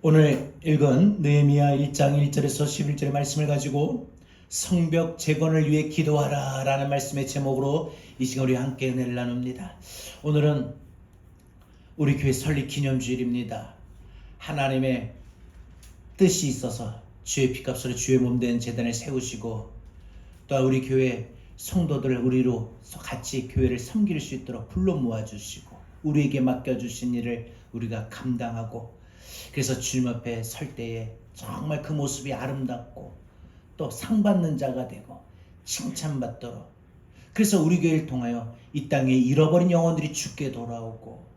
오늘 읽은 느헤미야 1장 1절에서 11절의 말씀을 가지고 성벽 재건을 위해 기도하라 라는 말씀의 제목으로 이 시간 우리 함께 은혜를 나눕니다. 오늘은 우리 교회 설립 기념주일입니다. 하나님의 뜻이 있어서 주의 피값으로 주의 몸된 제단을 세우시고 또 우리 교회 성도들을 우리로 같이 교회를 섬길 수 있도록 불러 모아주시고 우리에게 맡겨주신 일을 우리가 감당하고, 그래서 주님 앞에 설 때에 정말 그 모습이 아름답고 또 상 받는 자가 되고 칭찬받도록, 그래서 우리 교회를 통하여 이 땅에 잃어버린 영혼들이 주께 돌아오고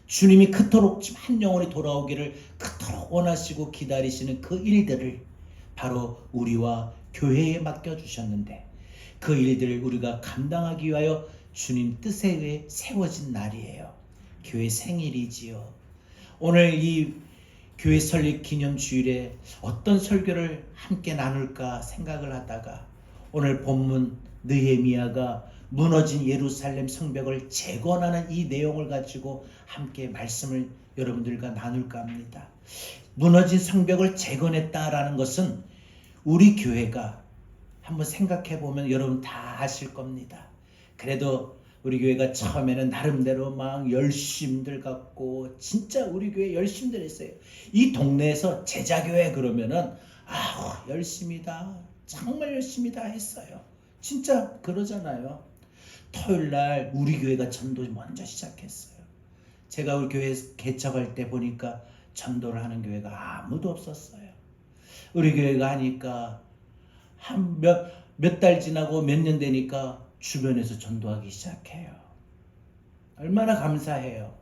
주님이 그토록 한 영혼이 돌아오기를 그토록 원하시고 기다리시는 그 일들을 바로 우리와 교회에 맡겨주셨는데, 그 일들을 우리가 감당하기 위하여 주님 뜻에 의해 세워진 날이에요. 교회 생일이지요. 오늘 이 교회 설립 기념주일에 어떤 설교를 함께 나눌까 생각을 하다가 오늘 본문 느헤미야가 무너진 예루살렘 성벽을 재건하는 이 내용을 가지고 함께 말씀을 여러분들과 나눌까 합니다. 무너진 성벽을 재건했다라는 것은 우리 교회가 한번 생각해 보면 여러분 다 아실 겁니다. 그래도 우리 교회가 처음에는 나름대로 막 열심들 갖고 진짜 우리 교회 열심들 했어요. 이 동네에서 제자교회 그러면은 열심이다, 정말 열심이다 했어요. 진짜 그러잖아요. 토요일날 우리 교회가 전도 먼저 시작했어요. 제가 우리 교회 개척할 때 보니까 전도를 하는 교회가 아무도 없었어요. 우리 교회가 하니까 한 몇 달 지나고 몇 년 되니까 주변에서 전도하기 시작해요. 얼마나 감사해요.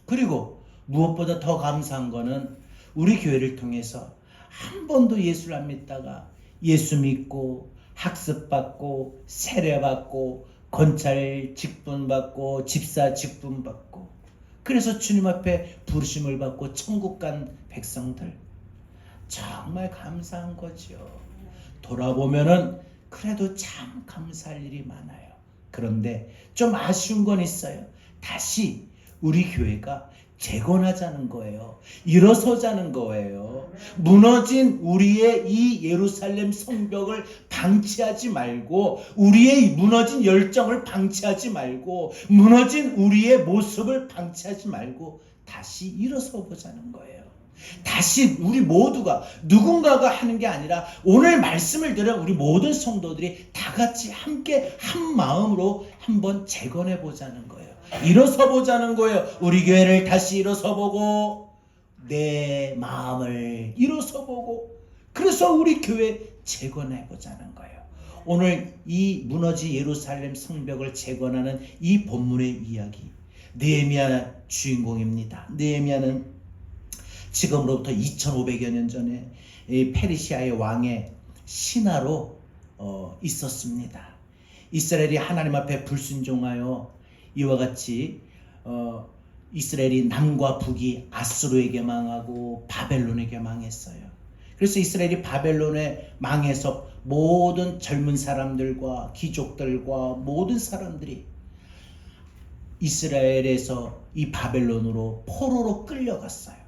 그리고 무엇보다 더 감사한 거는 우리 교회를 통해서 한 번도 예수를 안 믿다가 예수 믿고 학습받고 세례받고 건찰 직분받고 집사 직분받고, 그래서 주님 앞에 부르심을 받고 천국 간 백성들, 정말 감사한 거죠. 돌아보면은 그래도 참 감사할 일이 많아요. 그런데 좀 아쉬운 건 있어요. 다시 우리 교회가 재건하자는 거예요. 일어서자는 거예요. 무너진 우리의 이 예루살렘 성벽을 방치하지 말고, 우리의 무너진 열정을 방치하지 말고, 무너진 우리의 모습을 방치하지 말고 다시 일어서 보자는 거예요. 다시 우리 모두가, 누군가가 하는 게 아니라 오늘 말씀을 들은 우리 모든 성도들이 다 같이 함께 한 마음으로 한번 재건해 보자는 거예요. 일어서 보자는 거예요. 우리 교회를 다시 일어서 보고 내 마음을 일어서 보고, 그래서 우리 교회 재건해 보자는 거예요. 오늘 이 무너진 예루살렘 성벽을 재건하는 이 본문의 이야기, 느헤미야 주인공입니다. 느헤미야는 지금으로부터 2500여 년 전에 페르시아의 왕의 신하로 있었습니다. 이스라엘이 하나님 앞에 불순종하여 이와 같이 이스라엘이 남과 북이 아수르에게 망하고 바벨론에게 망했어요. 그래서 이스라엘이 바벨론에 망해서 모든 젊은 사람들과 귀족들과 모든 사람들이 이스라엘에서 이 바벨론으로 포로로 끌려갔어요.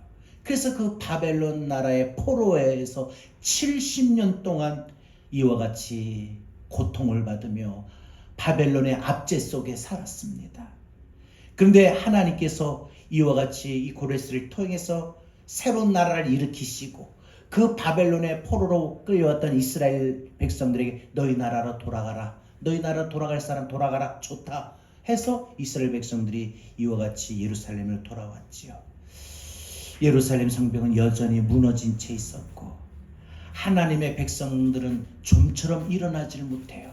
그래서 그 바벨론 나라의 포로에서 70년 동안 이와 같이 고통을 받으며 바벨론의 압제 속에 살았습니다. 그런데 하나님께서 이와 같이 이 고레스를 통해서 새로운 나라를 일으키시고 그 바벨론의 포로로 끌려왔던 이스라엘 백성들에게 너희 나라로 돌아가라, 너희 나라로 돌아갈 사람 돌아가라, 좋다 해서 이스라엘 백성들이 이와 같이 예루살렘을 돌아왔지요. 예루살렘 성벽은 여전히 무너진 채 있었고 하나님의 백성들은 좀처럼 일어나질 못해요.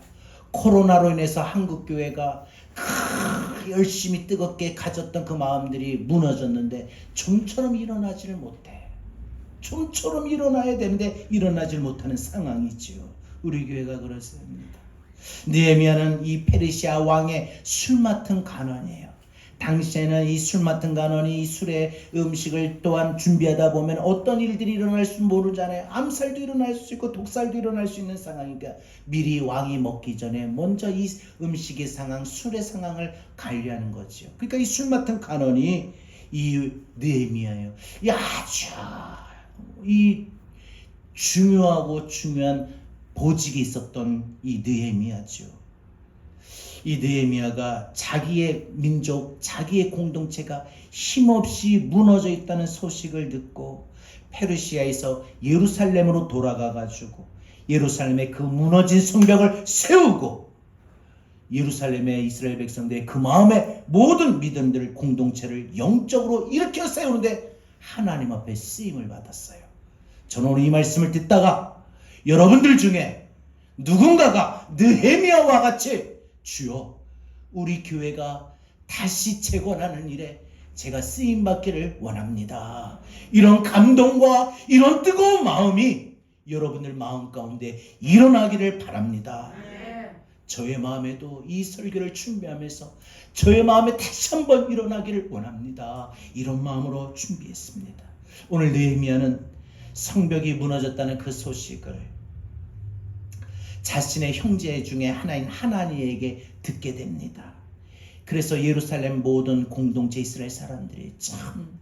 코로나로 인해서 한국교회가 열심히 뜨겁게 가졌던 그 마음들이 무너졌는데 좀처럼 일어나지를 못해. 좀처럼 일어나야 되는데 일어나질 못하는 상황이지요. 우리 교회가 그렇습니다. 느헤미야는 이 페르시아 왕의 술 맡은 간원이에요. 당시에는 이 술 맡은 간원이 이 술의 음식을 또한 준비하다 보면 어떤 일들이 일어날 수 모르잖아요. 암살도 일어날 수 있고 독살도 일어날 수 있는 상황이니까 미리 왕이 먹기 전에 먼저 이 음식의 상황, 술의 상황을 관리하는 거죠. 그러니까 이 술 맡은 간원이 이 느헤미야예요. 이 아주 이 중요한 보직이 있었던 이 느헤미야죠. 이 느헤미야가 자기의 민족, 자기의 공동체가 힘없이 무너져 있다는 소식을 듣고 페르시아에서 예루살렘으로 돌아가 가지고 예루살렘의 그 무너진 성벽을 세우고 예루살렘의 이스라엘 백성들의 그 마음의 모든 믿음들 공동체를 영적으로 일으켜 세우는데 하나님 앞에 쓰임을 받았어요. 저는 오늘 이 말씀을 듣다가 여러분들 중에 누군가가 느헤미야와 같이 주여 우리 교회가 다시 재건하는 일에 제가 쓰임받기를 원합니다. 이런 감동과 이런 뜨거운 마음이 여러분들 마음 가운데 일어나기를 바랍니다. 저의 마음에도 이 설교를 준비하면서 저의 마음에 다시 한번 일어나기를 원합니다. 이런 마음으로 준비했습니다. 오늘 느헤미야는 성벽이 무너졌다는 그 소식을 자신의 형제 중에 하나인 하나니에게 듣게 됩니다. 그래서 예루살렘 모든 공동체 이스라엘 사람들이 참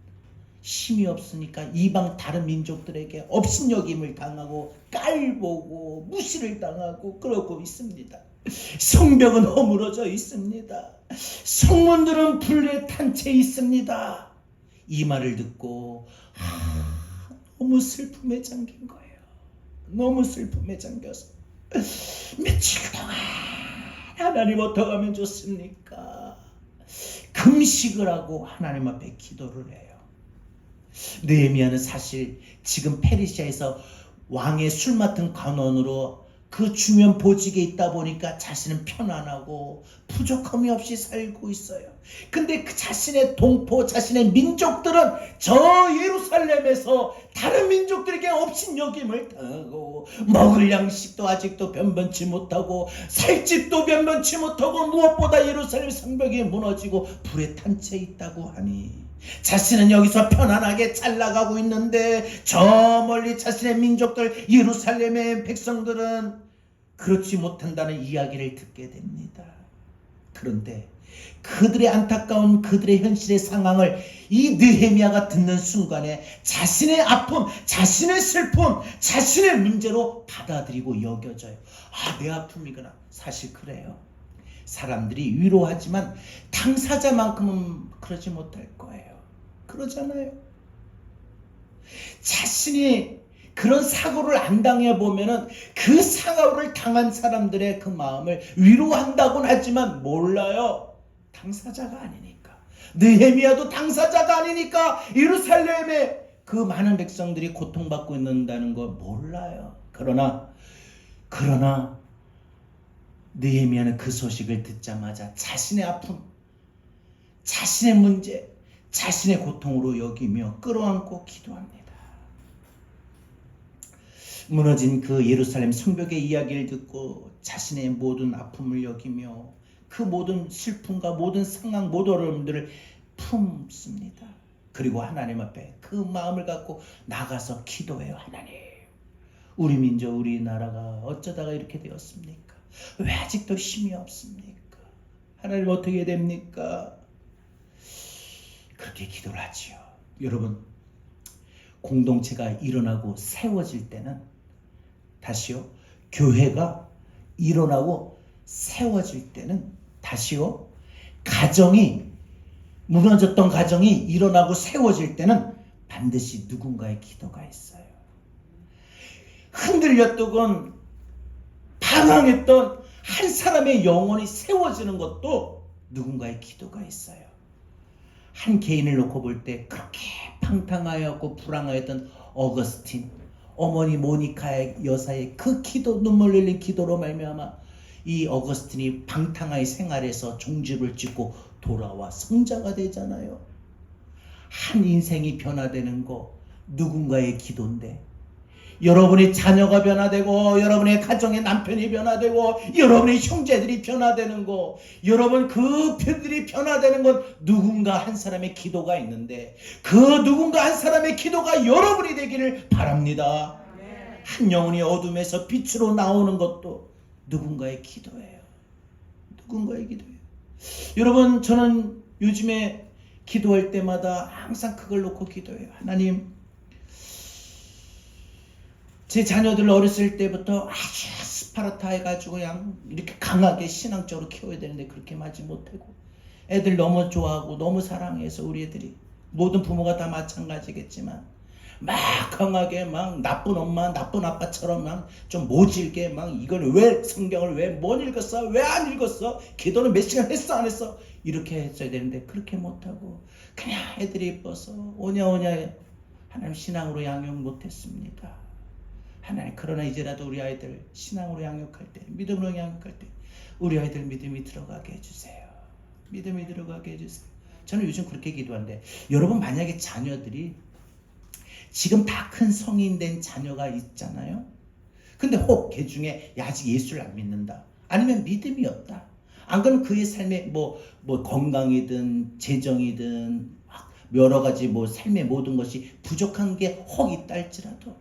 힘이 없으니까 이방 다른 민족들에게 업신여김을 당하고 깔보고 무시를 당하고 그러고 있습니다. 성벽은 허물어져 있습니다. 성문들은 불에 탄 채 있습니다. 이 말을 듣고 너무 슬픔에 잠긴 거예요. 너무 슬픔에 잠겨서 며칠 동안 하나님 어떻게 하면 좋습니까? 금식을 하고 하나님 앞에 기도를 해요. 느헤미야는 사실 지금 페르시아에서 왕의 술 맡은 관원으로 그 중요한 보직에 있다 보니까 자신은 편안하고 부족함이 없이 살고 있어요. 근데 그 자신의 동포, 자신의 민족들은 저 예루살렘에서 다른 민족들에게 업신여김을 당하고 먹을 양식도 아직도 변변치 못하고 살 집도 변변치 못하고 무엇보다 예루살렘 성벽이 무너지고 불에 탄 채 있다고 하니 자신은 여기서 편안하게 잘 나가고 있는데 저 멀리 자신의 민족들 예루살렘의 백성들은 그렇지 못한다는 이야기를 듣게 됩니다. 그런데 그들의 안타까운 그들의 현실의 상황을 이 느헤미야가 듣는 순간에 자신의 아픔, 자신의 슬픔, 자신의 문제로 받아들이고 여겨져요. 아, 내 아픔이구나. 사실 그래요. 사람들이 위로하지만 당사자만큼은 그러지 못할 거예요. 그러잖아요. 자신이 그런 사고를 안 당해보면은 그 사고를 당한 사람들의 그 마음을 위로한다고는 하지만 몰라요. 당사자가 아니니까. 느헤미야도 당사자가 아니니까 예루살렘의 그 많은 백성들이 고통받고 있는다는 걸 몰라요. 그러나 느헤미야는 그 소식을 듣자마자 자신의 아픔, 자신의 문제, 자신의 고통으로 여기며 끌어안고 기도합니다. 무너진 그 예루살렘 성벽의 이야기를 듣고 자신의 모든 아픔을 여기며 그 모든 슬픔과 모든 상황, 모든 어려움들을 품습니다. 그리고 하나님 앞에 그 마음을 갖고 나가서 기도해요. 하나님, 우리 민족, 우리나라가 어쩌다가 이렇게 되었습니까? 왜 아직도 힘이 없습니까? 하나님 어떻게 됩니까? 그렇게 기도를 하지요. 여러분, 공동체가 일어나고 세워질 때는 다시요, 교회가 일어나고 세워질 때는 다시요, 가정이 무너졌던 가정이 일어나고 세워질 때는 반드시 누군가의 기도가 있어요. 흔들렸던 방황했던 한 사람의 영혼이 세워지는 것도 누군가의 기도가 있어요. 한 개인을 놓고 볼 때 그렇게 방탕하였고 불황하였던 어거스틴, 어머니 모니카의 여사의 그 기도, 눈물 흘린 기도로 말미암아 이 어거스틴이 방탕하의 생활에서 종지를 찍고 돌아와 성자가 되잖아요. 한 인생이 변화되는 거 누군가의 기도인데, 여러분의 자녀가 변화되고 여러분의 가정의 남편이 변화되고 여러분의 형제들이 변화되는 거, 여러분 그 편들이 변화되는 건 누군가 한 사람의 기도가 있는데 그 누군가 한 사람의 기도가 여러분이 되기를 바랍니다. 한 영혼이 어둠에서 빛으로 나오는 것도 누군가의 기도예요. 누군가의 기도예요. 여러분, 저는 요즘에 기도할 때마다 항상 그걸 놓고 기도해요. 하나님, 제 자녀들 어렸을 때부터 아주 스파르타 해가지고 그냥 이렇게 강하게 신앙적으로 키워야 되는데 그렇게 하지 못하고, 애들 너무 좋아하고 너무 사랑해서 우리 애들이, 모든 부모가 다 마찬가지겠지만 막 강하게 막 나쁜 엄마 나쁜 아빠처럼 막 좀 모질게 막 이걸 왜 성경을 왜 못 읽었어, 왜 안 읽었어, 기도는 몇 시간 했어 안 했어, 이렇게 했어야 되는데 그렇게 못하고 그냥 애들이 예뻐서 오냐오냐 하나님 신앙으로 양육 못했습니다. 하나님, 그러나 이제라도 우리 아이들 신앙으로 양육할 때, 믿음으로 양육할 때 우리 아이들 믿음이 들어가게 해주세요. 믿음이 들어가게 해주세요. 저는 요즘 그렇게 기도하는데, 여러분 만약에 자녀들이 지금 다 큰 성인 된 자녀가 있잖아요. 근데 혹 걔 중에 아직 예수를 안 믿는다, 아니면 믿음이 없다, 안 그러면 그의 삶에 뭐 건강이든 재정이든 여러 가지 삶의 모든 것이 부족한 게 혹 있다 할지라도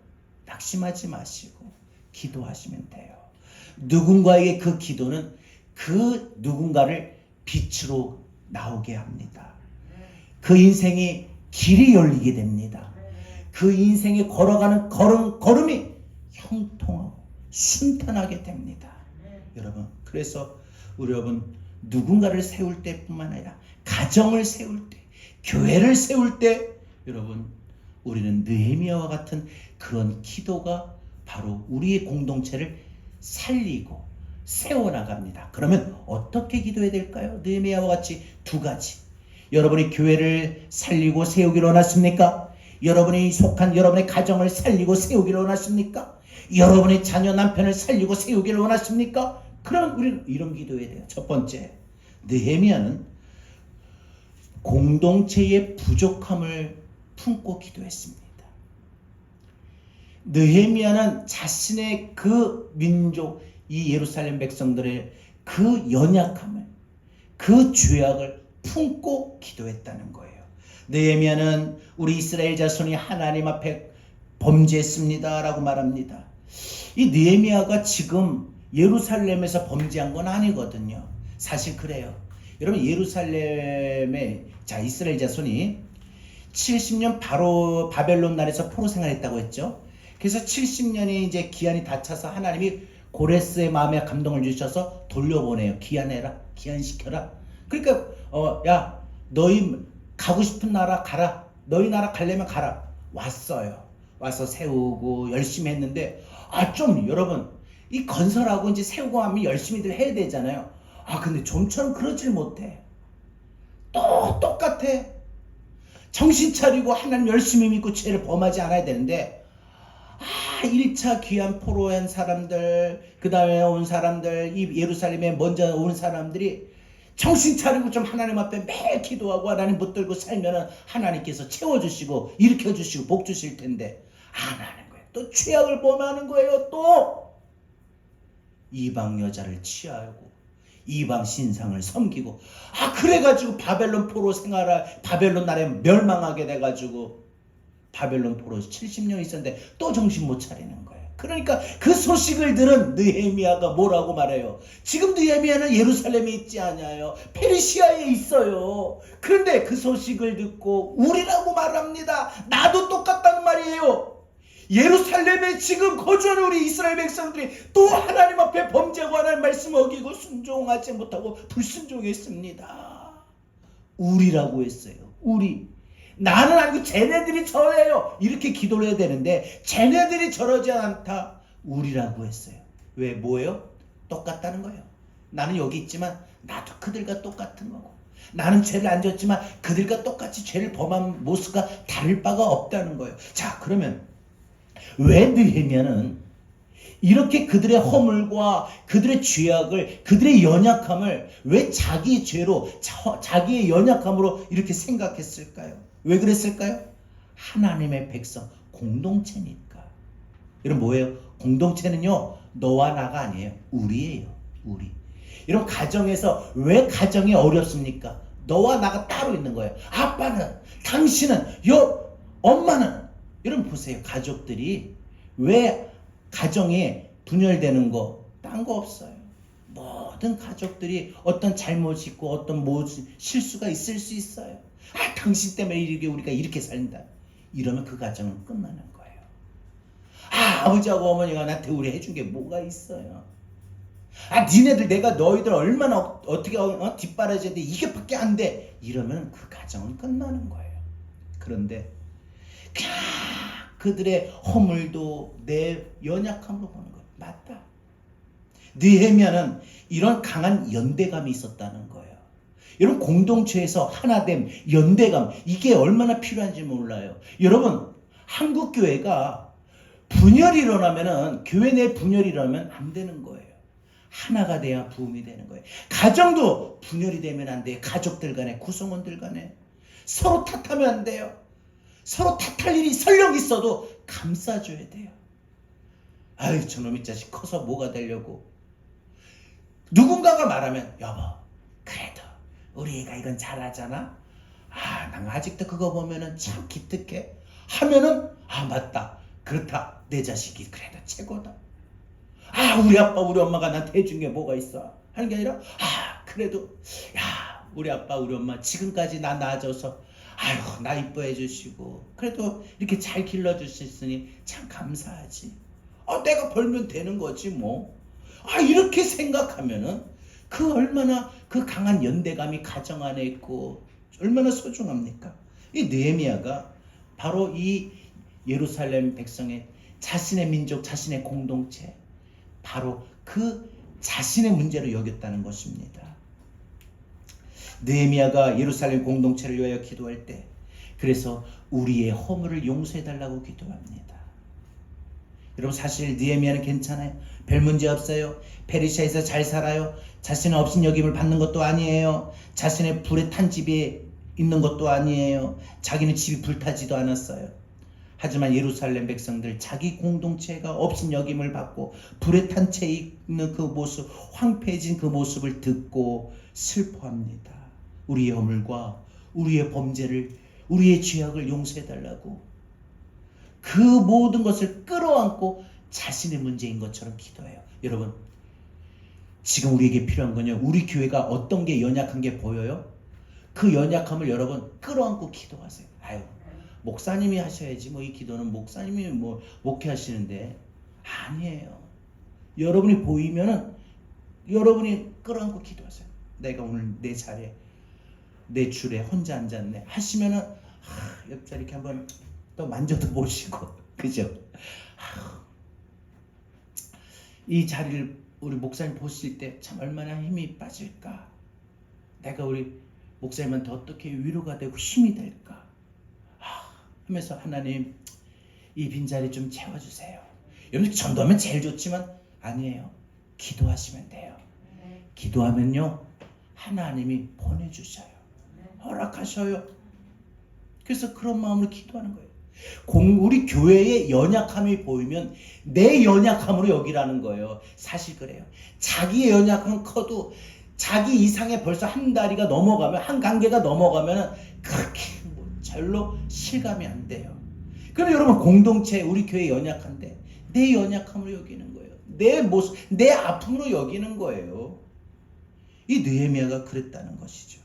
낙심하지 마시고 기도하시면 돼요. 누군가에게 그 기도는 그 누군가를 빛으로 나오게 합니다. 그 인생이 길이 열리게 됩니다. 그 인생에 걸어가는 걸음이 형통하고 순탄하게 됩니다. 여러분, 그래서 우리 여러분 누군가를 세울 때뿐만 아니라 가정을 세울 때, 교회를 세울 때 여러분 우리는 느헤미야와 같은 그런 기도가 바로 우리의 공동체를 살리고 세워나갑니다. 그러면 어떻게 기도해야 될까요? 느헤미야와 같이 두 가지. 여러분이 교회를 살리고 세우기를 원하십니까? 여러분이 속한 여러분의 가정을 살리고 세우기를 원하십니까? 여러분의 자녀 남편을 살리고 세우기를 원하십니까? 그럼 우리는 이런 기도해야 돼요. 첫 번째, 느헤미야는 공동체의 부족함을 품고 기도했습니다. 느헤미야는 자신의 그 민족, 이 예루살렘 백성들의 그 연약함을, 그 죄악을 품고 기도했다는 거예요. 느헤미야는 우리 이스라엘 자손이 하나님 앞에 범죄했습니다 라고 말합니다. 이 느헤미야가 지금 예루살렘에서 범죄한 건 아니거든요. 사실 그래요. 여러분, 예루살렘에 이스라엘 자손이 70년 바로 바벨론 나라에서 포로 생활했다고 했죠. 그래서 70년이 이제 기한이 다 차서 하나님이 고레스의 마음에 감동을 주셔서 돌려보내요. 기한해라, 기한시켜라. 그러니까 야, 너희 가고 싶은 나라 가라, 너희 나라 가려면 가라. 왔어요. 와서 세우고 열심히 했는데, 좀 여러분, 이 건설하고 이제 세우고 하면 열심히들 해야 되잖아요. 근데 좀처럼 그러질 못해. 똑같아. 정신 차리고 하나님 열심히 믿고 죄를 범하지 않아야 되는데, 1차 귀한 포로한 사람들, 그 다음에 온 사람들, 이 예루살렘에 먼저 온 사람들이 정신 차리고 좀 하나님 앞에 매일 기도하고 하나님 붙들고 살면은 하나님께서 채워주시고 일으켜주시고 복 주실 텐데 안 하는 거예요. 또 죄악을 범하는 거예요. 또 이방 여자를 취하고 이방 신상을 섬기고, 그래가지고 바벨론 포로 생활할, 바벨론 나라에 멸망하게 돼가지고 바벨론 포로 70년 있었는데 또 정신 못 차리는 거예요. 그러니까 그 소식을 들은 느헤미야가 뭐라고 말해요? 지금 느헤미야는 예루살렘에 있지 않아요. 페르시아에 있어요. 그런데 그 소식을 듣고 우리라고 말합니다. 나도 똑같다는 말이에요. 예루살렘에 지금 거주하는 우리 이스라엘 백성들이 또 하나님 앞에 범죄하고 하나님 말씀 어기고 순종하지 못하고 불순종했습니다. 우리라고 했어요. 우리. 나는 아니고 쟤네들이 저래요. 이렇게 기도를 해야 되는데 쟤네들이 저러지 않다. 우리라고 했어요. 왜? 뭐예요? 똑같다는 거예요. 나는 여기 있지만 나도 그들과 똑같은 거고, 나는 죄를 안 졌지만 그들과 똑같이 죄를 범한 모습과 다를 바가 없다는 거예요. 자, 그러면 왜 느헤미야는 이렇게 그들의 허물과 그들의 죄악을, 그들의 연약함을 왜 자기 죄로, 자기의 연약함으로 이렇게 생각했을까요? 왜 그랬을까요? 하나님의 백성, 공동체니까. 여러분, 뭐예요? 공동체는요, 너와 나가 아니에요. 우리예요. 우리. 여러분, 가정에서 왜 가정이 어렵습니까? 너와 나가 따로 있는 거예요. 아빠는, 당신은, 엄마는. 여러분 보세요. 가족들이 왜 가정이 분열되는 거, 딴 거 없어요. 모든 가족들이 어떤 잘못이 있고 어떤 실수가 있을 수 있어요. 당신 때문에 우리가 이렇게 산다. 이러면 그 가정은 끝나는 거예요. 아버지하고 어머니가 나한테 의뢰해준 게 뭐가 있어요? 니네들 내가 너희들 얼마나 어떻게 뒷바라지는데 이게밖에 안 돼. 이러면 그 가정은 끝나는 거예요. 그런데 그냥 그들의 허물도 내 연약함으로 보는 거예요. 맞다. 느헤미야는 이런 강한 연대감이 있었다는 거예요. 여러분, 공동체에서 하나됨, 연대감, 이게 얼마나 필요한지 몰라요. 여러분, 한국 교회가 분열이 일어나면은, 교회 내 분열이 일어나면 안 되는 거예요. 하나가 돼야 부흥이 되는 거예요. 가정도 분열이 되면 안 돼요. 가족들 간에, 구성원들 간에 서로 탓하면 안 돼요. 서로 탓할 일이 설령 있어도 감싸줘야 돼요. 아유, 저놈의 자식 커서 뭐가 되려고. 누군가가 말하면, 여보, 그래도 우리 애가 이건 잘하잖아. 난 아직도 그거 보면은 참 기특해. 하면은, 맞다. 그렇다. 내 자식이 그래도 최고다. 우리 아빠, 우리 엄마가 나한테 해준 게 뭐가 있어? 하는 게 아니라, 그래도, 우리 아빠, 우리 엄마 지금까지 나 낳아줘서, 나 이뻐해 주시고, 그래도 이렇게 잘 길러주셨으니 참 감사하지. 내가 벌면 되는 거지, 뭐. 이렇게 생각하면은, 얼마나 그 강한 연대감이 가정 안에 있고, 얼마나 소중합니까? 이 느헤미야가 바로 이 예루살렘 백성의 자신의 민족, 자신의 공동체, 바로 그 자신의 문제로 여겼다는 것입니다. 느헤미야가 예루살렘 공동체를 위하여 기도할 때, 그래서 우리의 허물을 용서해달라고 기도합니다. 여러분, 사실 느헤미야는 괜찮아요. 별 문제 없어요. 페르시아에서 잘 살아요. 자신의 업신여김을 받는 것도 아니에요. 자신의 불에 탄 집에 있는 것도 아니에요. 자기는 집이 불타지도 않았어요. 하지만 예루살렘 백성들, 자기 공동체가 업신여김을 받고 불에 탄 채 있는 그 모습, 황폐해진 그 모습을 듣고 슬퍼합니다. 우리의 허물과 우리의 범죄를, 우리의 죄악을 용서해달라고 그 모든 것을 끌어안고 자신의 문제인 것처럼 기도해요. 여러분, 지금 우리에게 필요한 건요, 우리 교회가 어떤 게 연약한 게 보여요? 그 연약함을 여러분 끌어안고 기도하세요. 목사님이 하셔야지, 이 기도는 목사님이 목회하시는데, 아니에요. 여러분이 보이면은 여러분이 끌어안고 기도하세요. 내가 오늘 내 자리에, 내 줄에 혼자 앉았네 하시면은, 옆자리 이렇게 한번 또 만져도 보시고, 그죠? 이 자리를 우리 목사님 보실 때 참 얼마나 힘이 빠질까? 내가 우리 목사님한테 어떻게 위로가 되고 힘이 될까? 하면서, 하나님, 이 빈자리 좀 채워주세요. 여러분, 전도하면 제일 좋지만 아니에요. 기도하시면 돼요. 기도하면요, 하나님이 보내주셔요. 허락하셔요. 그래서 그런 마음으로 기도하는 거예요. 우리 교회의 연약함이 보이면 내 연약함으로 여기라는 거예요. 사실 그래요. 자기의 연약함은 커도 자기 이상의 벌써 한 다리가 넘어가면, 한 관계가 넘어가면 그렇게 별로 실감이 안 돼요. 그럼 여러분, 공동체, 우리 교회 연약한데 내 연약함으로 여기는 거예요. 내 모습, 내 아픔으로 여기는 거예요. 이 느헤미야가 그랬다는 것이죠.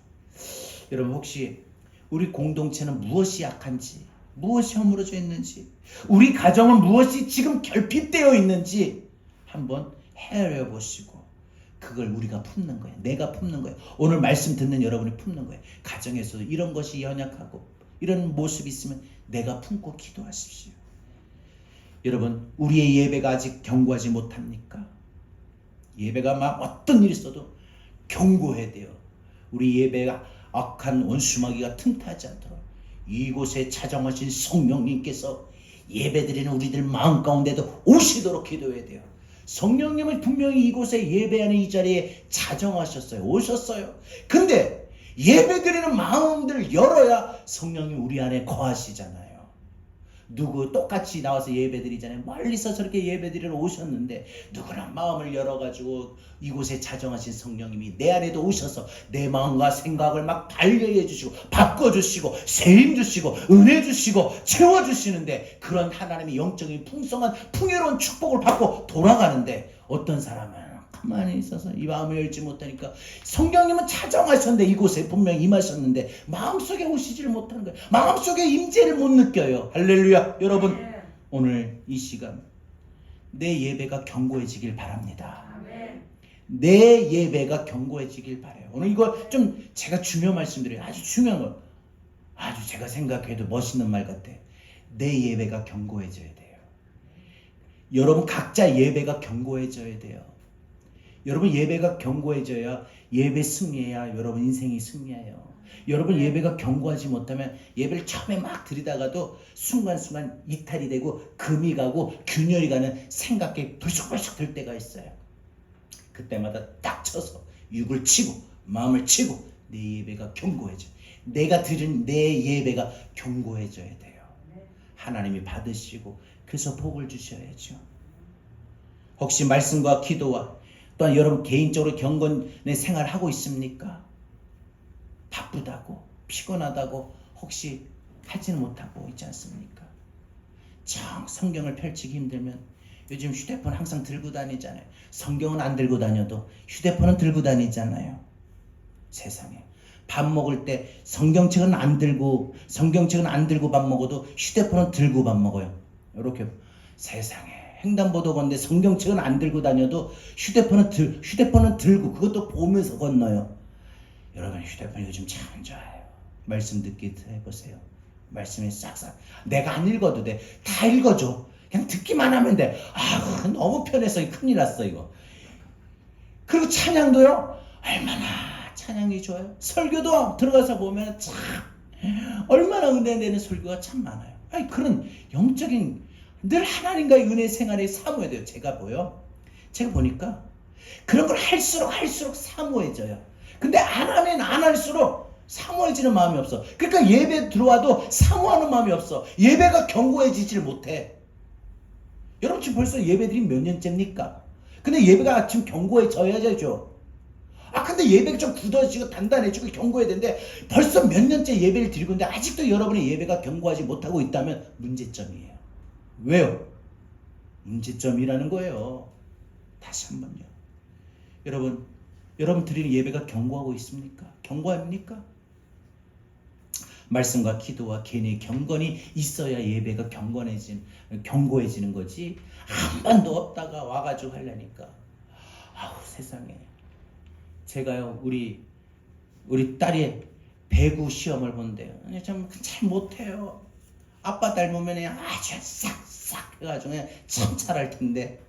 여러분, 혹시 우리 공동체는 무엇이 약한지, 무엇이 허물어져 있는지, 우리 가정은 무엇이 지금 결핍되어 있는지 한번 헤아려 보시고, 그걸 우리가 품는 거예요. 내가 품는 거예요. 오늘 말씀 듣는 여러분이 품는 거예요. 가정에서도 이런 것이 연약하고 이런 모습이 있으면 내가 품고 기도하십시오. 여러분, 우리의 예배가 아직 견고하지 못합니까? 예배가 막 어떤 일이 있어도 견고해야 돼요. 우리 예배가 악한 원수마귀가 틈타지 않도록 이곳에 차정하신 성령님께서 예배드리는 우리들 마음 가운데도 오시도록 기도해야 돼요. 성령님은 분명히 이곳에 예배하는 이 자리에 차정하셨어요. 오셨어요. 근데 예배드리는 마음들을 열어야 성령님 우리 안에 거하시잖아요. 누구 똑같이 나와서 예배드리잖아요. 멀리서 저렇게 예배드리러 오셨는데 누구나 마음을 열어가지고 이곳에 차정하신 성령님이 내 안에도 오셔서 내 마음과 생각을 막 발견해 주시고 바꿔주시고 세임 주시고 은혜 주시고 채워주시는데, 그런 하나님의 영적인 풍성한 풍요로운 축복을 받고 돌아가는데, 어떤 사람은 가만히 있어서 이 마음을 열지 못하니까, 성령님은 차정하셨는데 이곳에 분명히 임하셨는데 마음속에 오시지를 못하는 거예요. 마음속에 임재를 못 느껴요. 할렐루야. 여러분, 오늘 이 시간 내 예배가 견고해지길 바랍니다. 내 예배가 견고해지길 바라요. 오늘 이거 좀 제가 중요한 말씀드려요. 아주 중요한 거. 아주 제가 생각해도 멋있는 말 같아. 내 예배가 견고해져야 돼요. 여러분 각자 예배가 견고해져야 돼요. 여러분 예배가 견고해져야 예배 승리해야 여러분 인생이 승리해요. 여러분 예배가 견고하지 못하면 예배를 처음에 막 드리다가도 순간순간 이탈이 되고 금이 가고 균열이 가는 생각이 불쑥불쑥 들 때가 있어요. 그때마다 딱 쳐서 육을 치고 마음을 치고 내 예배가 견고해져. 내가 드린 내 예배가 견고해져야 돼요. 하나님이 받으시고 그래서 복을 주셔야죠. 혹시 말씀과 기도와 또한 여러분 개인적으로 경건의 생활을 하고 있습니까? 바쁘다고 피곤하다고 혹시 하지는 못하고 있지 않습니까? 성경을 펼치기 힘들면 요즘 휴대폰 항상 들고 다니잖아요. 성경은 안 들고 다녀도 휴대폰은 들고 다니잖아요. 세상에 밥 먹을 때 성경책은 안 들고 밥 먹어도 휴대폰은 들고 밥 먹어요. 이렇게 세상에 횡단보도 건데 성경책은 안 들고 다녀도 휴대폰은 들고 그것도 보면서 건너요. 여러분 휴대폰 요즘 참 좋아요. 말씀 듣기 해보세요. 말씀이 싹싹 내가 안 읽어도 돼. 다 읽어줘. 그냥 듣기만 하면 돼. 너무 편해서 큰일 났어 이거. 그리고 찬양도요. 얼마나 찬양이 좋아요. 설교도 들어가서 보면 참 얼마나 은혜 되는 설교가 참 많아요. 그런 영적인 늘 하나님과의 은혜 생활에 사모해야 돼요. 제가 보니까 그런 걸 할수록 사모해져요. 근데 안 하면 안 할수록 사모해지는 마음이 없어. 그러니까 예배 들어와도 사모하는 마음이 없어. 예배가 견고해지질 못해. 여러분 지금 벌써 예배드린 몇 년째입니까? 근데 예배가 지금 견고해져야죠. 근데 예배가 좀 굳어지고 단단해지고 견고해야 되는데 벌써 몇 년째 예배를 드리고 있는데 아직도 여러분의 예배가 견고하지 못하고 있다면 문제점이에요. 왜요? 문제점이라는 거예요. 다시 한번요. 여러분 드리는 예배가 견고하고 있습니까? 견고합니까? 말씀과 기도와 개인의 경건이 있어야 예배가 견고해지는 거지. 한 번도 없다가 와가지고 하려니까. 세상에. 제가요 우리 딸이 배구 시험을 본대요. 잘 못해요. 아빠 닮으면 그냥 아주 싹싹 해가지고 그냥 참 잘할 텐데.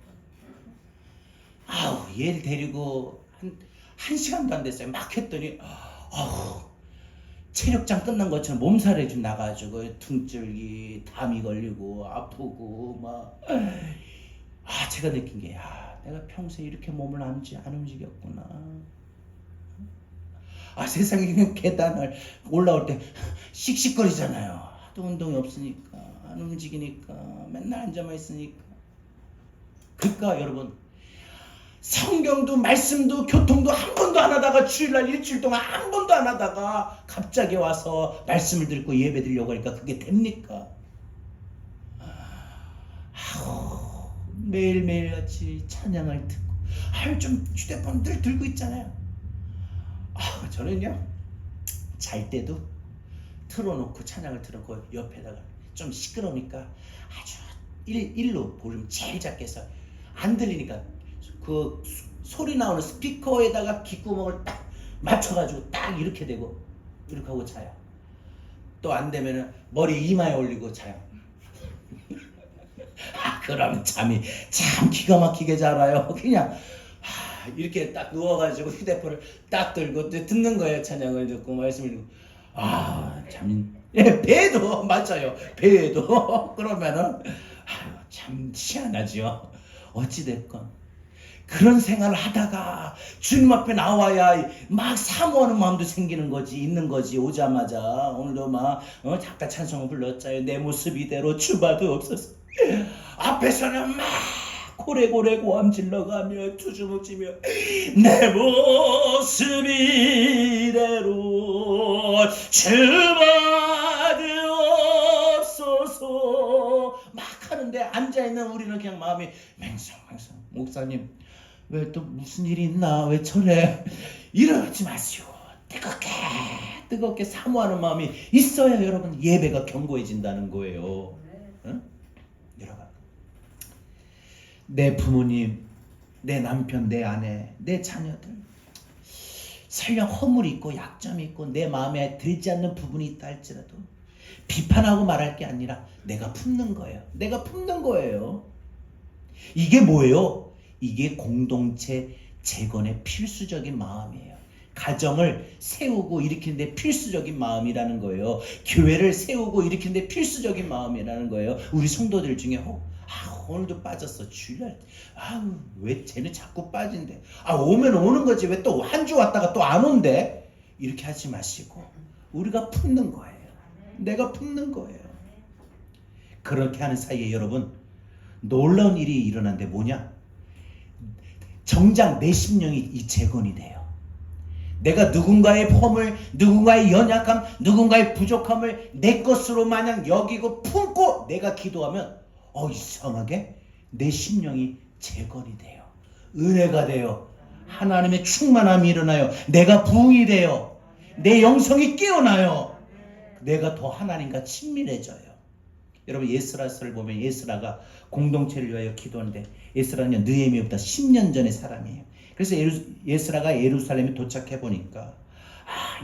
얘를 데리고 한 시간도 안 됐어요. 막 했더니 체력장 끝난 것처럼 몸살이 좀 나가지고 등줄기 담이 걸리고 아프고 막 제가 느낀 게 내가 평소에 이렇게 몸을 안 움직였구나. 세상에 그냥 계단을 올라올 때 씩씩거리잖아요. 하도 운동이 없으니까 안 움직이니까 맨날 앉아만 있으니까. 그러니까 여러분 성경도 말씀도 교통도 한 번도 안 하다가 주일날 일주일 동안 한 번도 안 하다가 갑자기 와서 말씀을 듣고 예배 드리려고 하니까 그게 됩니까? 매일매일 같이 찬양을 듣고 좀 휴대폰 늘 들고 있잖아요. 저는요 잘 때도 틀어놓고 찬양을 틀어놓고 옆에다가 좀 시끄러우니까 아주 일로 볼륨 제일 작게 해서 안 들리니까 그 소리 나오는 스피커에다가 귓구멍을 딱 맞춰가지고 딱 이렇게 되고 이렇게 하고 자요. 또 안 되면은 머리 이마에 올리고 자요. 그럼 잠이 참 기가 막히게 잘 와요. 그냥 이렇게 딱 누워가지고 휴대폰을 딱 들고 듣는 거예요. 찬양을 듣고 말씀을 듣고 배도 맞아요. 배도 그러면은 참 희한하죠. 어찌됐건 그런 생활을 하다가 주님 앞에 나와야 막 사모하는 마음도 생기는 거지, 있는 거지. 오자마자 오늘도 막 잠깐 찬송을 불렀잖아요. 내 모습 이대로 주봐도 없어서. 앞에서는 막 고래고래 고함 질러가며 투주먹 치며 내 모습 이대로 주봐도 없어서 막 하는데 앉아있는 우리는 그냥 마음이 맹성맹성. 목사님 왜 또 무슨 일이 있나? 왜 저래? 이러지 마시오. 뜨겁게 사모하는 마음이 있어야 여러분 예배가 견고해진다는 거예요. 응? 여러분 내 부모님, 내 남편, 내 아내, 내 자녀들 설령 허물이 있고 약점이 있고 내 마음에 들지 않는 부분이 있다 할지라도 비판하고 말할 게 아니라 내가 품는 거예요. 내가 품는 거예요. 이게 뭐예요? 이게 공동체 재건의 필수적인 마음이에요. 가정을 세우고 일으키는데 필수적인 마음이라는 거예요. 교회를 세우고 일으키는데 필수적인 마음이라는 거예요. 우리 성도들 중에 오늘도 빠졌어. 주일날 왜 쟤는 자꾸 빠진대. 오면 오는 거지 왜 또 한 주 왔다가 또 안 온대. 이렇게 하지 마시고 우리가 품는 거예요. 내가 품는 거예요. 그렇게 하는 사이에 여러분 놀라운 일이 일어난데 뭐냐? 정작 내 심령이 이 재건이 돼요. 내가 누군가의 허물, 누군가의 연약함, 누군가의 부족함을 내 것으로 마냥 여기고 품고 내가 기도하면 이상하게 내 심령이 재건이 돼요. 은혜가 돼요. 하나님의 충만함이 일어나요. 내가 부흥이 돼요. 내 영성이 깨어나요. 내가 더 하나님과 친밀해져요. 여러분 에스라서를 보면 에스라가 공동체를 위하여 기도하는데 에스라는 느헤미야보다 10년 전의 사람이에요. 그래서 에스라가 예루살렘에 도착해 보니까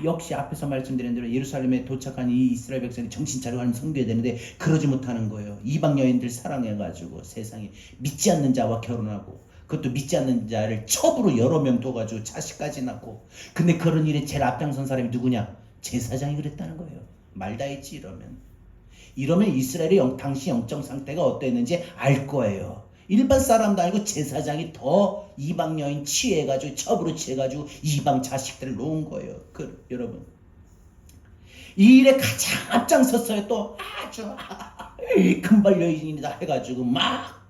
역시 앞에서 말씀드린 대로 예루살렘에 도착한 이 이스라엘 백성이 정신 차리고 하나님 섬겨야 되는데 그러지 못하는 거예요. 이방 여인들 사랑해가지고 세상에 믿지 않는 자와 결혼하고 그것도 믿지 않는 자를 첩으로 여러 명 둬가지고 자식까지 낳고 근데 그런 일에 제일 앞장선 사람이 누구냐? 제사장이 그랬다는 거예요. 말 다 했지 이러면 이스라엘의 당시 영적 상태가 어땠는지 알 거예요. 일반 사람도 아니고 제사장이 더 이방 여인 취해가지고 첩으로 취해가지고 이방 자식들을 놓은 거예요. 여러분 이 일에 가장 앞장섰어요. 또 아주 금발 여인이다 해가지고 막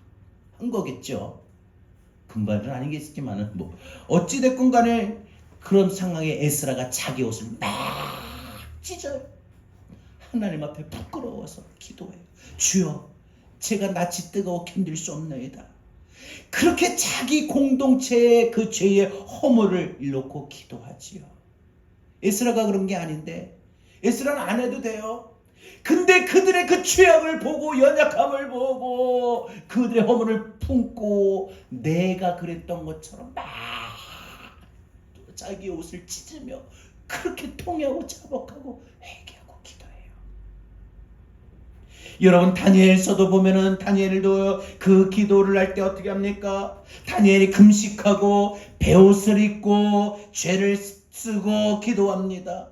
한 거겠죠. 금발은 아니겠지만은 어찌됐건 간에 그런 상황에 에스라가 자기 옷을 막 찢어요. 하나님 앞에 부끄러워서 기도해요. 주여 제가 낯이 뜨거워 견딜 수 없나이다. 그렇게 자기 공동체의 그 죄의 허물을 놓고 기도하지요. 에스라가 그런 게 아닌데 에스라는 안 해도 돼요. 근데 그들의 그 죄악을 보고 연약함을 보고 그들의 허물을 품고 내가 그랬던 것처럼 막 자기 옷을 찢으며 그렇게 통회하고 자복하고 회개하고 기도해요. 여러분 다니엘서도 보면은 다니엘도 그 기도를 할 때 어떻게 합니까? 다니엘이 금식하고 베옷을 입고 죄를 쓰고 기도합니다.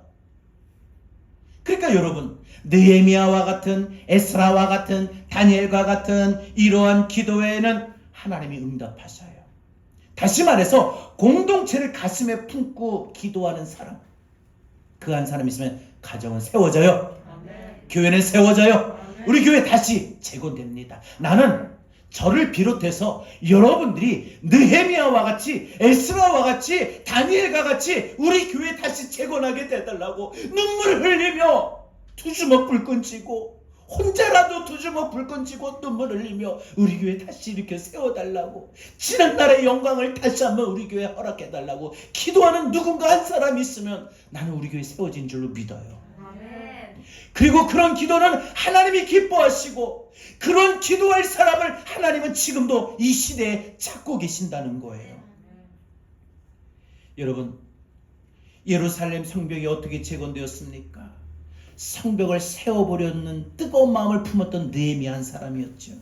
그러니까 여러분 느헤미야와 같은 에스라와 같은 다니엘과 같은 이러한 기도에는 하나님이 응답하셔요. 다시 말해서 공동체를 가슴에 품고 기도하는 사람 그 한 사람 있으면 가정은 세워져요. 교회는 세워져요. 우리 교회 다시 재건됩니다. 나는 저를 비롯해서 여러분들이 느헤미야와 같이 에스라와 같이 다니엘과 같이 우리 교회 다시 재건하게 되달라고 눈물을 흘리며 두 주먹 불끈 쥐고 혼자라도 두 주먹 불끈 쥐고 눈물 흘리며 우리 교회 다시 이렇게 세워달라고 지난날의 영광을 다시 한번 우리 교회에 허락해달라고 기도하는 누군가 한 사람이 있으면 나는 우리 교회 세워진 줄로 믿어요. 그리고 그런 기도는 하나님이 기뻐하시고 그런 기도할 사람을 하나님은 지금도 이 시대에 찾고 계신다는 거예요. 여러분 예루살렘 성벽이 어떻게 재건되었습니까? 성벽을 세워보려는 뜨거운 마음을 품었던 느헤미야 한 사람이었죠.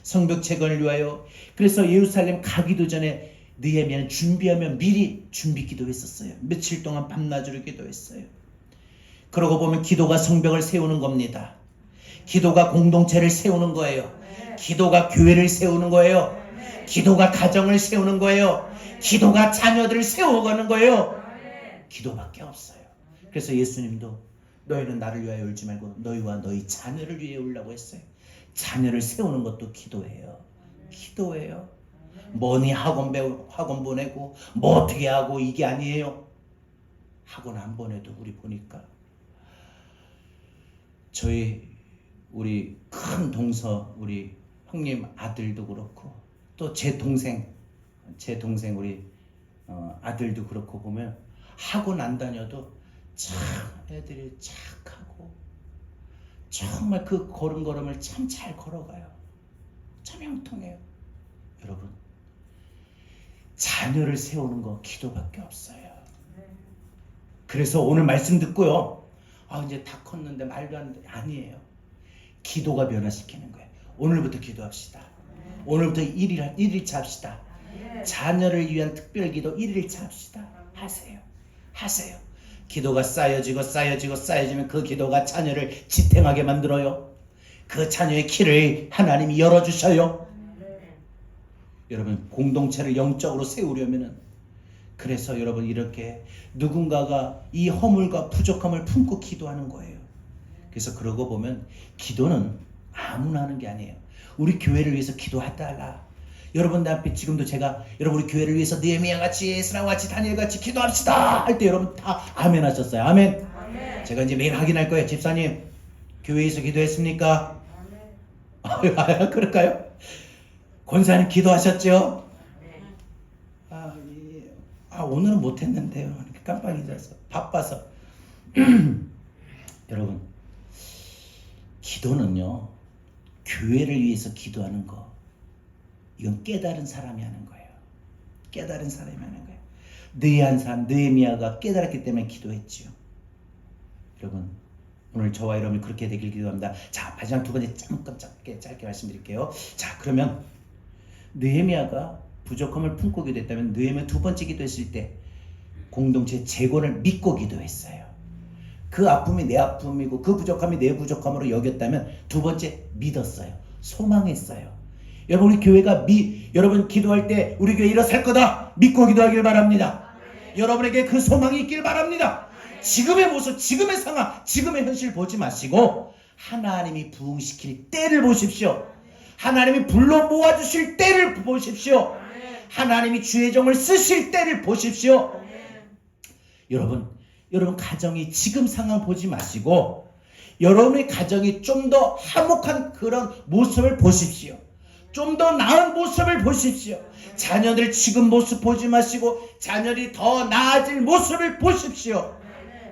성벽 재건을 위하여 그래서 예루살렘 가기도 전에 느헤미야는 준비하며 미리 준비 기도했었어요. 며칠 동안 밤낮으로 기도했어요. 그러고 보면 기도가 성벽을 세우는 겁니다. 기도가 공동체를 세우는 거예요. 기도가 교회를 세우는 거예요. 기도가 가정을 세우는 거예요. 기도가 자녀들을 세워가는 거예요. 기도밖에 없어요. 그래서 예수님도 너희는 나를 위하여 울지 말고 너희와 너희 자녀를 위해 울라고 했어요. 자녀를 세우는 것도 기도예요. 기도예요. 뭐니 학원 보내고 뭐 어떻게 하고 이게 아니에요. 학원 안 보내도 우리 보니까 우리 큰 동서 우리 형님 아들도 그렇고 또 제 동생 우리 아들도 그렇고 보면 학원 안 다녀도 참 애들이 착하고 정말 그 걸음걸음을 참 잘 걸어가요. 참 형통해요. 여러분, 자녀를 세우는 거 기도밖에 없어요. 그래서 오늘 말씀 듣고요, 이제 다 컸는데 말도 안 돼. 아니에요. 기도가 변화시키는 거예요. 오늘부터 기도합시다. 오늘부터 1일차 합시다. 자녀를 위한 특별 기도 1일차 합시다. 하세요. 기도가 쌓여지면 그 기도가 자녀를 지탱하게 만들어요. 그 자녀의 길을 하나님이 열어주셔요. 여러분, 공동체를 영적으로 세우려면은, 그래서 여러분, 이렇게 누군가가 이 허물과 부족함을 품고 기도하는 거예요. 그래서 그러고 보면 기도는 아무나 하는 게 아니에요. 우리 교회를 위해서 기도해달라. 여러분들 앞에 지금도 제가 여러분 우리 교회를 위해서 느헤미야 같이, 에스라와 같이, 다니엘 같이 기도합시다 할 때 여러분 다 아멘 하셨어요. 아멘. 제가 이제 매일 확인할 거예요. 집사님, 교회에서 기도했습니까? 그럴까요? 권사님 기도하셨죠? 오늘은 못했는데요. 깜빡 잊어서 바빠서. 여러분, 기도는요, 교회를 위해서 기도하는 거, 이건 깨달은 사람이 하는 거예요. 깨달은 사람이 하는 거예요. 느헤미야가 깨달았기 때문에 기도했지요. 여러분, 오늘 저와 여러분이 그렇게 되길 기도합니다. 자, 마지막 두 번째 짧게 말씀드릴게요. 자, 그러면 느헤미야가 부족함을 품고 기도했다면, 느헤미야 두 번째 기도했을 때 공동체 재건을 믿고 기도했어요. 그 아픔이 내 아픔이고 그 부족함이 내 부족함으로 여겼다면, 두 번째 믿었어요. 소망했어요. 여러분, 우리 교회가 여러분 기도할 때 우리 교회 일어설 거다 믿고 기도하길 바랍니다. 여러분에게 그 소망이 있길 바랍니다. 지금의 모습, 지금의 상황, 지금의 현실 보지 마시고 하나님이 부흥시킬 때를 보십시오. 하나님이 불러 모아주실 때를 보십시오. 하나님이 주의 종을 쓰실 때를 보십시오. 여러분 가정이 지금 상황 보지 마시고 여러분의 가정이 좀 더 화목한 그런 모습을 보십시오. 좀 더 나은 모습을 보십시오. 자녀들 지금 모습 보지 마시고 자녀들이 더 나아질 모습을 보십시오.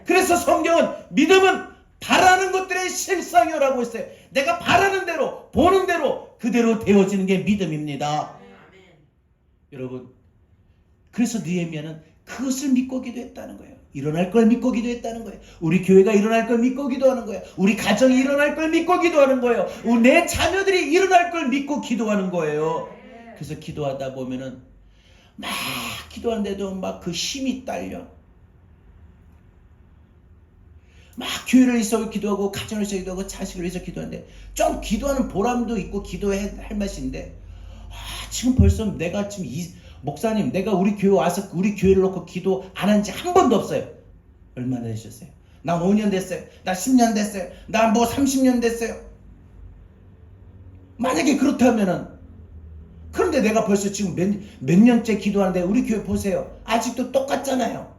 그래서 성경은 믿음은 바라는 것들의 실상이라고 했어요. 내가 바라는 대로, 보는 대로 그대로 되어지는 게 믿음입니다. 여러분, 그래서 느헤미야는 그것을 믿고 기도했다는 거예요. 일어날 걸 믿고 기도했다는 거예요. 우리 교회가 일어날 걸 믿고 기도하는 거예요. 우리 가정이 일어날 걸 믿고 기도하는 거예요. 내 자녀들이 일어날 걸 믿고 기도하는 거예요. 그래서 기도하다 보면은 막 기도하는데도 막 그 힘이 딸려. 막 교회를 위해서 기도하고 가정을 위해서 기도하고 자식을 위해서 기도하는데 좀 기도하는 보람도 있고 기도해야 할 맛인데, 지금 벌써 내가 지금 목사님, 내가 우리 교회 와서 우리 교회를 놓고 기도 안 한 지 한 번도 없어요. 얼마나 되셨어요? 나 5년 됐어요. 나 10년 됐어요. 나 30년 됐어요. 만약에 그렇다면은, 그런데 내가 벌써 지금 몇 년째 기도하는데 우리 교회 보세요. 아직도 똑같잖아요.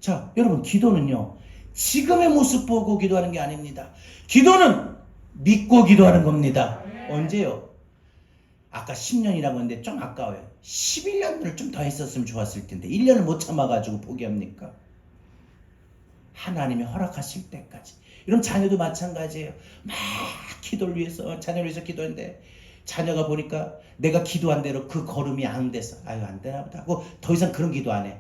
자, 여러분, 기도는요, 지금의 모습 보고 기도하는 게 아닙니다. 기도는 믿고 기도하는 겁니다. 언제요? 아까 10년이라고 했는데 좀 아까워요. 11년을 좀 더 했었으면 좋았을 텐데 1년을 못 참아가지고 포기합니까? 하나님이 허락하실 때까지. 이런 자녀도 마찬가지예요. 막 기도를 위해서, 자녀를 위해서 기도했는데 자녀가 보니까 내가 기도한 대로 그 걸음이 안 돼서 안 되나 보다 하고 더 이상 그런 기도 안 해.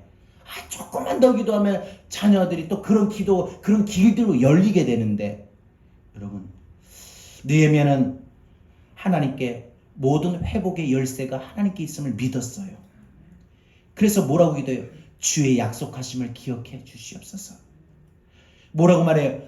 조금만 더 기도하면 자녀들이 또 그런 길들로 열리게 되는데, 여러분, 느헤미야는 하나님께 모든 회복의 열쇠가 하나님께 있음을 믿었어요. 그래서 뭐라고 기도해요? 주의 약속하심을 기억해 주시옵소서. 뭐라고 말해요?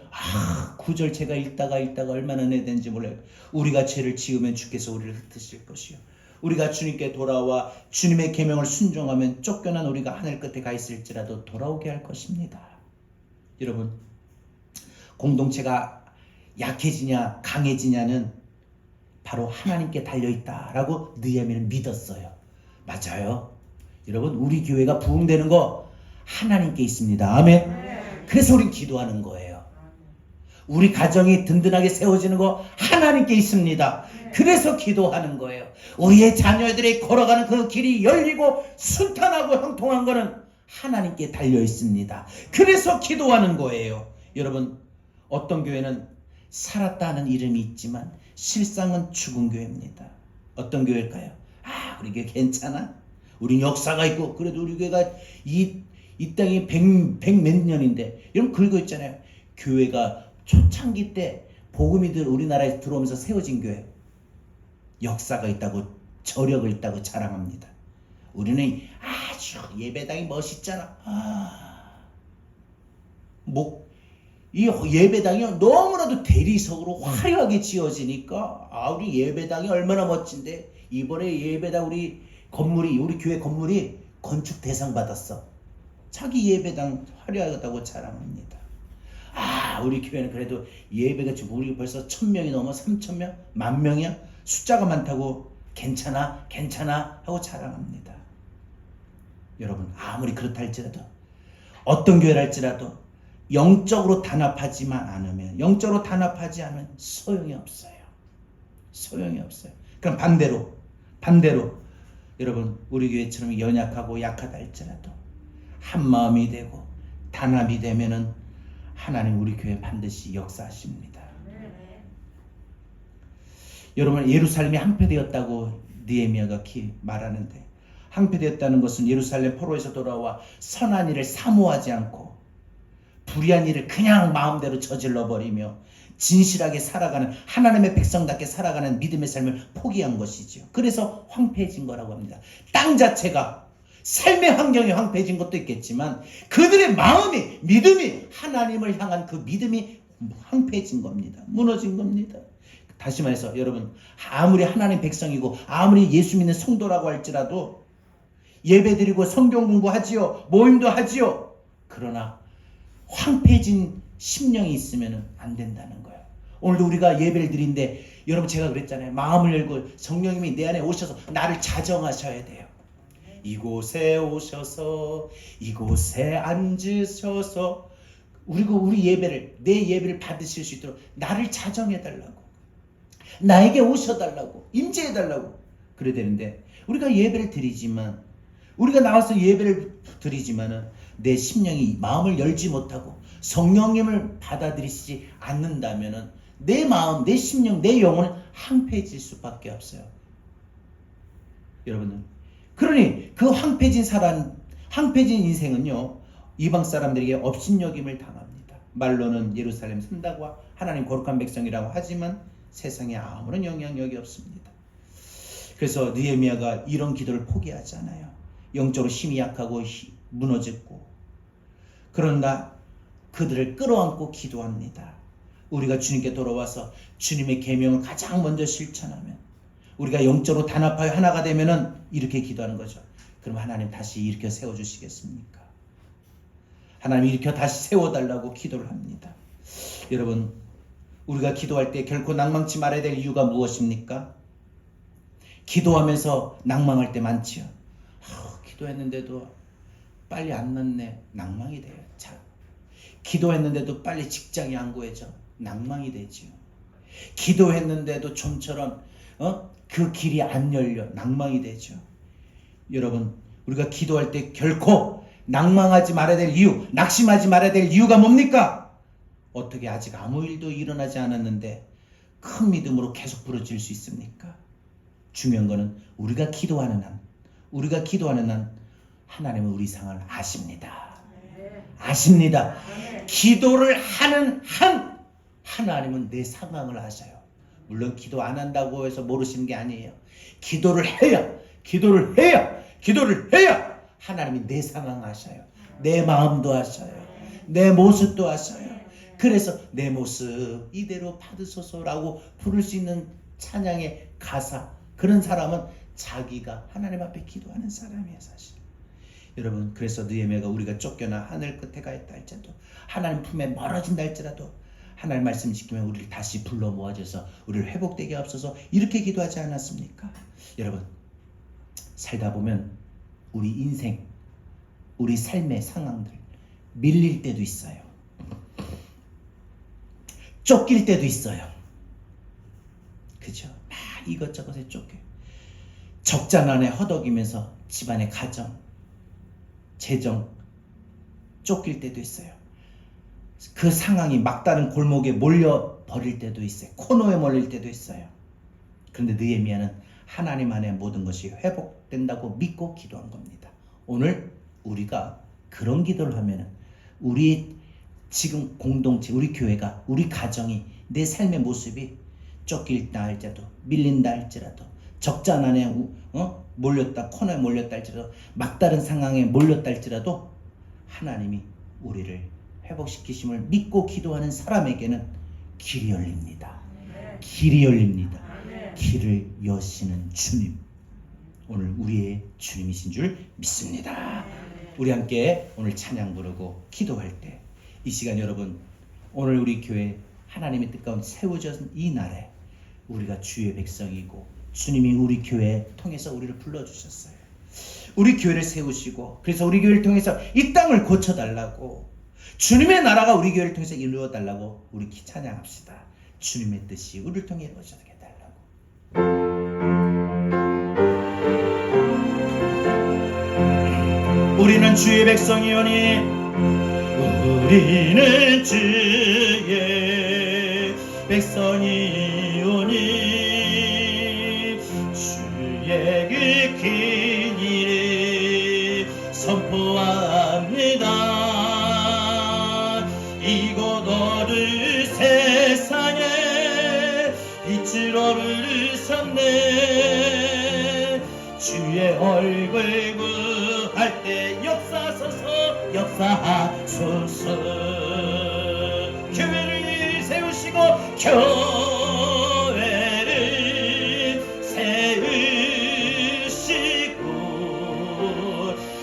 9절 제가 읽다가 얼마나 내되는지 몰라요. 우리가 죄를 지으면 주께서 우리를 흩으실 것이요, 우리가 주님께 돌아와 주님의 계명을 순종하면 쫓겨난 우리가 하늘 끝에 가 있을지라도 돌아오게 할 것입니다. 여러분, 공동체가 약해지냐 강해지냐는 바로 하나님께 달려있다라고 느헤미야는 믿었어요. 맞아요. 여러분, 우리 교회가 부흥되는 거 하나님께 있습니다. 아멘. 그래서 우린 기도하는 거예요. 우리 가정이 든든하게 세워지는 거 하나님께 있습니다. 그래서 기도하는 거예요. 우리의 자녀들이 걸어가는 그 길이 열리고 순탄하고 형통한 거는 하나님께 달려 있습니다. 그래서 기도하는 거예요. 여러분, 어떤 교회는 살았다는 이름이 있지만 실상은 죽은 교회입니다. 어떤 교회일까요? 우리 교회 괜찮아? 우린 역사가 있고 그래도 우리 교회가 이 땅이 백 몇 년인데 여러분 그거 있잖아요. 교회가 초창기 때 복음이 우리나라에 들어오면서 세워진 교회 역사가 있다고 저력을 있다고 자랑합니다. 우리는 아주 예배당이 멋있잖아. 이 예배당이 너무나도 대리석으로 화려하게 지어지니까 우리 예배당이 얼마나 멋진데 이번에 예배당 우리 교회 건물이 건축 대상 받았어. 자기 예배당 화려하다고 자랑합니다. 우리 교회는 그래도 예배가 지금 우리 벌써 1000명이 넘어 3000명? 10,000명이야? 숫자가 많다고 괜찮아 하고 자랑합니다. 여러분 아무리 그렇다 할지라도 어떤 교회를 할지라도 영적으로 단합하지 않으면 소용이 없어요. 그럼 반대로 여러분 우리 교회처럼 연약하고 약하다 할지라도 한 마음이 되고 단합이 되면은 하나님 우리 교회 반드시 역사하십니다. 여러분 예루살렘이 항폐되었다고 느헤미야가 말하는데 항폐되었다는 것은 예루살렘 포로에서 돌아와 선한 일을 사모하지 않고 불의한 일을 그냥 마음대로 저질러 버리며 진실하게 살아가는 하나님의 백성답게 살아가는 믿음의 삶을 포기한 것이죠. 그래서 황폐해진 거라고 합니다. 땅 자체가 삶의 환경이 황폐해진 것도 있겠지만 그들의 마음이 믿음이 하나님을 향한 그 믿음이 황폐해진 겁니다. 무너진 겁니다. 다시 말해서 여러분 아무리 하나님 백성이고 아무리 예수 믿는 성도라고 할지라도 예배드리고 성경 공부하지요. 모임도 하지요. 그러나 황폐해진 심령이 있으면 안 된다는 거예요. 오늘도 우리가 예배를 드린데 여러분 제가 그랬잖아요. 마음을 열고 성령님이 내 안에 오셔서 나를 자정하셔야 돼요. 이곳에 오셔서 이곳에 앉으셔서 우리 예배를 내 예배를 받으실 수 있도록 나를 자정해달라고 나에게 오셔달라고 임재해달라고 그래야 되는데 우리가 예배를 드리지만 우리가 나와서 예배를 드리지만은 내 심령이 마음을 열지 못하고 성령님을 받아들이지 않는다면은 내 마음, 내 심령, 내 영혼은 황폐해질 수밖에 없어요. 여러분들 그러니 그 황폐해진 인생은요 이방 사람들에게 업신여김을 당합니다. 말로는 예루살렘 산다고 하나님 거룩한 백성이라고 하지만 세상에 아무런 영향력이 없습니다. 그래서 느헤미야가 이런 기도를 포기하지 않아요. 영적으로 힘이 약하고 무너졌고 그런다 그들을 끌어안고 기도합니다. 우리가 주님께 돌아와서 주님의 계명을 가장 먼저 실천하면 우리가 영적으로 단합하여 하나가 되면은 이렇게 기도하는 거죠. 그럼 하나님 다시 일으켜 세워주시겠습니까? 하나님 일으켜 다시 세워달라고 기도를 합니다. 여러분 우리가 기도할 때 결코 낭망치 말아야 될 이유가 무엇입니까? 기도하면서 낭망할 때 많지요. 기도했는데도 빨리 안 났네. 낭망이 돼요. 참. 기도했는데도 빨리 직장이 안 구해져. 낭망이 되지요. 기도했는데도 좀처럼 그 길이 안 열려. 낭망이 되죠. 여러분 우리가 기도할 때 결코 낭망하지 말아야 될 이유, 낙심하지 말아야 될 이유가 뭡니까? 어떻게 아직 아무 일도 일어나지 않았는데 큰 믿음으로 계속 부르짖을 수 있습니까? 중요한 거는 우리가 기도하는 한 하나님은 우리 상황을 아십니다. 아십니다. 기도를 하는 한 하나님은 내 상황을 아셔요. 물론 기도 안 한다고 해서 모르시는 게 아니에요. 기도를 해야 하나님이 내 상황 아셔요. 내 마음도 아셔요. 내 모습도 아셔요. 그래서 내 모습 이대로 받으소서라고 부를 수 있는 찬양의 가사, 그런 사람은 자기가 하나님 앞에 기도하는 사람이에요. 사실 여러분 그래서 느헤미야가 우리가 쫓겨나 하늘 끝에 가 있다 할지라도 하나님 품에 멀어진다 할지라도 하나님 말씀 지키면 우리를 다시 불러 모아줘서 우리를 회복되게 하옵소서 이렇게 기도하지 않았습니까? 여러분 살다 보면 우리 인생 우리 삶의 상황들 밀릴 때도 있어요. 쫓길 때도 있어요. 그죠? 막 이것저것에 쫓겨요. 적자난에 허덕이면서 집안의 가정, 재정 쫓길 때도 있어요. 그 상황이 막다른 골목에 몰려 버릴 때도 있어요. 코너에 몰릴 때도 있어요. 그런데 느헤미야는 하나님 안에 모든 것이 회복된다고 믿고 기도한 겁니다. 오늘 우리가 그런 기도를 하면은 우리 지금 공동체, 우리 교회가, 우리 가정이, 내 삶의 모습이 쫓길다 할지라도, 밀린다 할지라도, 적자난에 몰렸다, 코너에 몰렸다 할지라도, 막다른 상황에 몰렸다 할지라도 하나님이 우리를 회복시키심을 믿고 기도하는 사람에게는 길이 열립니다. 길이 열립니다. 길을 여시는 주님, 오늘 우리의 주님이신 줄 믿습니다. 우리 함께 오늘 찬양 부르고 기도할 때 이 시간 여러분, 오늘 우리 교회 하나님의 뜻 가운데 세워진 이 날에 우리가 주의 백성이고 주님이 우리 교회 통해서 우리를 불러주셨어요. 우리 교회를 세우시고 그래서 우리 교회를 통해서 이 땅을 고쳐달라고, 주님의 나라가 우리 교회를 통해서 이루어달라고 우리 찬양합시다. 주님의 뜻이 우리를 통해 이루어지게 달라고. 우리는 주의 백성이오니, 우리는 주의 백성이오니, 주의 그 긴 일을 선포합니다. 이곳 어느 세상에 빛으로 부르셨네. 주의 얼굴 구할 때 역사하소서. 교회를 세우시고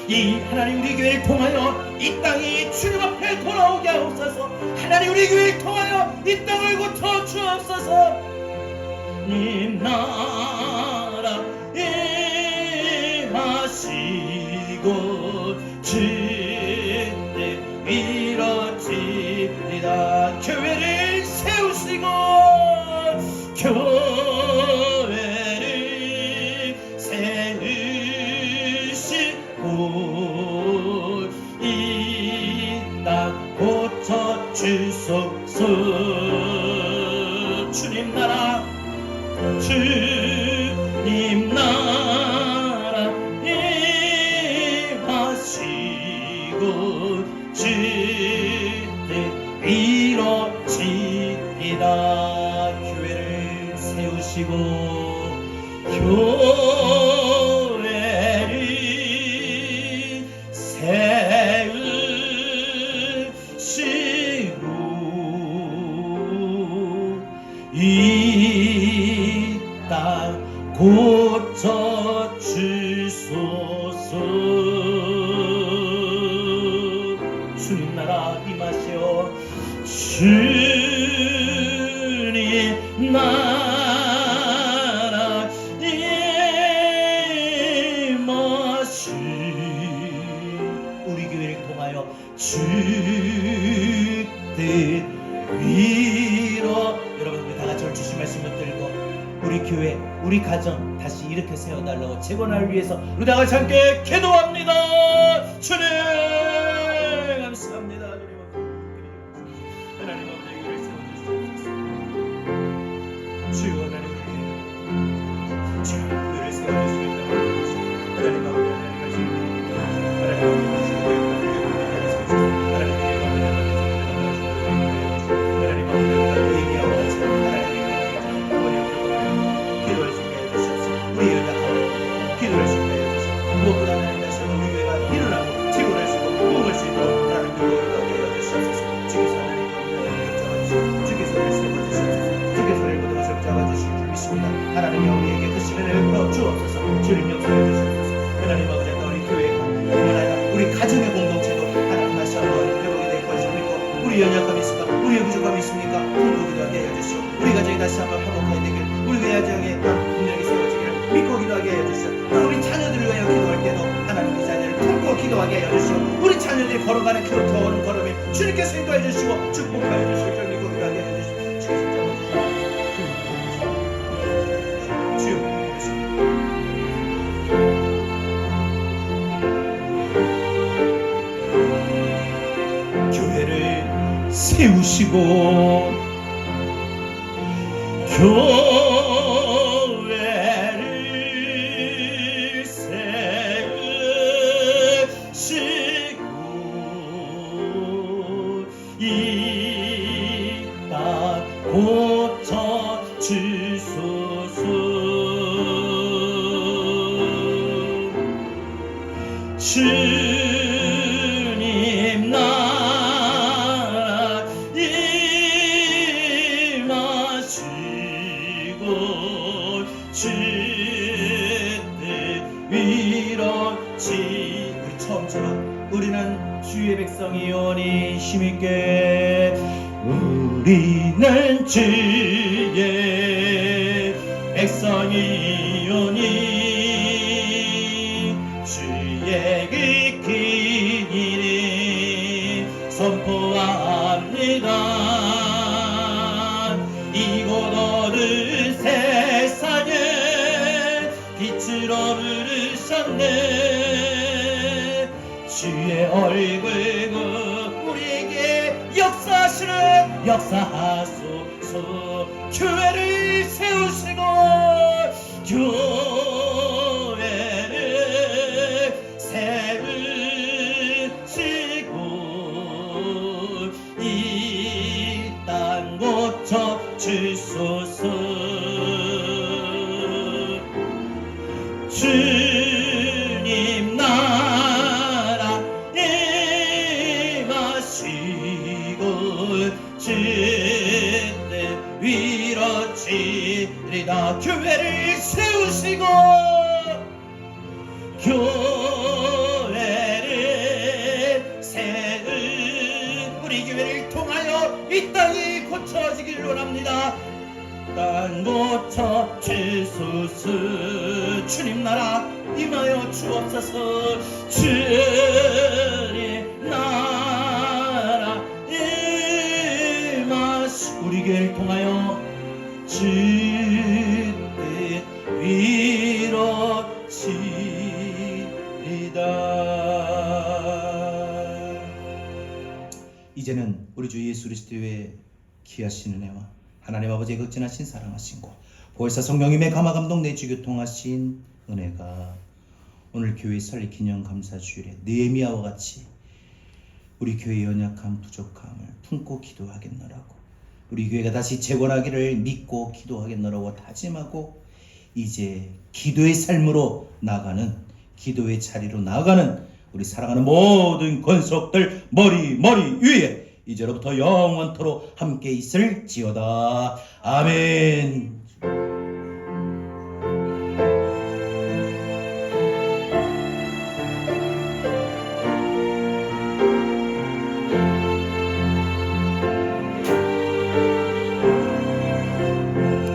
이 하나님 우리 교회를 통하여 이 땅이 주님 앞에 돌아오게 하옵소서. 하나님 우리 교회를 통하여 이 땅을 고쳐 주옵소서. 님 나라 임하시고 주님 이루어지리라. 교회를 세우시고 교회를 세우시고 이 땅 고쳐 주소서. 주님 나라 주님 나라 임하시고 주님 이루어지리라. 교회를 세우시고 교회를 세우시고 이 땅 고쳐 주소서. 주님 나라 임하시오. 주님 나라 임하시. 우리 교회를 통하여 주 뜻 위로. 여러분 우리 다같이 오늘 주신 말씀 붙들고 우리 교회, 우리 가정 다시 이렇게 세워달라고 재건을 위해서 우리 다같이 함께 기도합니다. 주님 감사합니다. 하나님 아버지 교회를 세워주시옵소서. 주여 하나님 주여 교회를 세워주시옵소서. 하나님 아버지 하나님 하나님이 우리에게 그 시간을 베풀어 주옵소서. 주님 역사해 주옵소서. 하나님 아버지 우리 교회가 우리 가정의 공동체도 하나님 다시 한번 회복이 될 것을 믿고, 우리 연약함이 있습니까? 우리의 부족함이 있습니까? 공부기도 하게 해주시오. 우리 가정이 다시 한번 회복하게 되길, 우리 가정의 분명히 세워지기를 믿고 기도하게 해주시오. 우리 자녀들을 위하여 기도할 때도 하나님 그 자녀를 품고 기도하게 해주시오. 우리 자녀들이 걸어가는 그 더운 걸음에 주님께서 인도해 주시고 축복하여 주시오. 줄 믿고 기도하게 해주시오. 교회를 세우시고 교회를 주소서. 주님 나라 임하시고 주의 위로치. 우리 처음처럼 우리는 주의 백성이오니 힘있게 우리는 주의 백성이오니 주의 그 긴 이름 선포합니다. 이곳 오른 세상에 빛을 오르셨네. 주의 얼굴 우리에게 역사하시는 역사하소서. 교회를 세우시고 교회를 세우시고 이 땅 고쳐 주소서. 주님 나라 임하시고 주의 위로치리다. 교회를 세우시고 교회를 세우 우리 교회를 통하여 이 땅이 고쳐지기를 원합니다. 땅 고쳐 주소서. 주님 나라 임하여 주옵소서. 주님 나라 임하시 우리 교회를 통하여 주의 위로치리다. 이제는 우리 주 예수 그리스도의 귀하신 은혜와 하나님 아버지의 극진하신 사랑하심과 보혜사 성령님의 감화감동 내주교통하신 은혜가 오늘 교회 설립 기념 감사주일에 느헤미야와 같이 우리 교회의 연약함 부족함을 품고 기도하겠노라고, 우리 교회가 다시 재건하기를 믿고 기도하겠노라고 다짐하고 이제 기도의 삶으로 나아가는, 기도의 자리로 나아가는 우리 사랑하는 모든 권속들 머리 위에 이제로부터 영원토록 함께 있을지어다. 아멘.